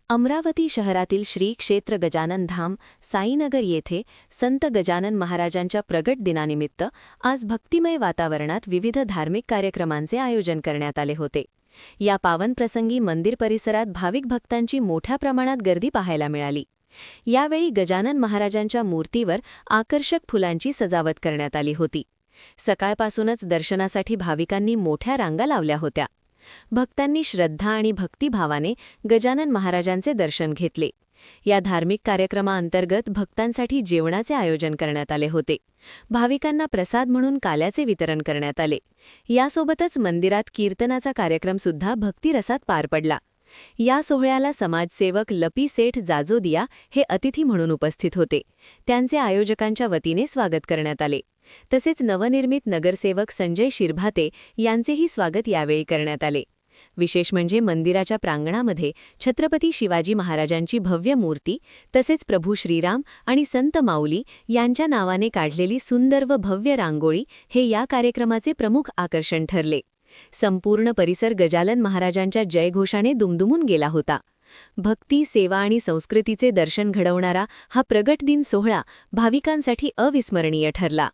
अमरावती शहरातील श्री क्षेत्र गजानन धाम साईनगर येथे संत गजानन महाराजांच्या प्रगट दिनानिमित्त आज भक्तिमय वातावरणात विविध धार्मिक कार्यक्रमांचे आयोजन करण्यात आले होते. या पावन प्रसंगी मंदिर परिसरात भाविक भक्तांची मोठ्या प्रमाणात गर्दी पाहायला मिळाली. यावेळी गजानन महाराजांच्या मूर्तीवर आकर्षक फुलांची सजावट करण्यात आली होती. सकाळपासूनच दर्शनासाठी भाविकांनी मोठ्या रांगा लावल्या होत्या. भक्तांनी श्रद्धा आणि भक्तिभावाने गजानन महाराजांचे दर्शन घेतले. या धार्मिक कार्यक्रमाअंतर्गत भक्तांसाठी जेवणाचे आयोजन करण्यात आले होते. भाविकांना प्रसाद म्हणून काल्याचे वितरण करण्यात आले. यासोबतच मंदिरात कीर्तनाचा कार्यक्रम सुद्धा भक्तिरसात पार पडला. या सोहळ्याला समाजसेवक लपी सेठ जाजोदिया हे अतिथी म्हणून उपस्थित होते. त्यांचे आयोजकांच्या वतीने स्वागत करण्यात आले. तसेच नवनिर्मित नगरसेवक संजय शिरभाते यांचेही स्वागत यावेळी करण्यात आले. विशेष म्हणजे मंदिराच्या प्रांगणामध्ये छत्रपती शिवाजी महाराजांची भव्य मूर्ती तसेच प्रभू श्रीराम आणि संत माऊली यांच्या नावाने काढलेली सुंदर व भव्य रांगोळी हे या कार्यक्रमाचे प्रमुख आकर्षण ठरले. संपूर्ण परिसर गजानन महाराजांच्या जयघोषाने दुमदुमून गेला होता. भक्ती, सेवा आणि संस्कृतीचे दर्शन घडवणारा हा प्रगट दिन सोहळा भाविकांसाठी अविस्मरणीय ठरला.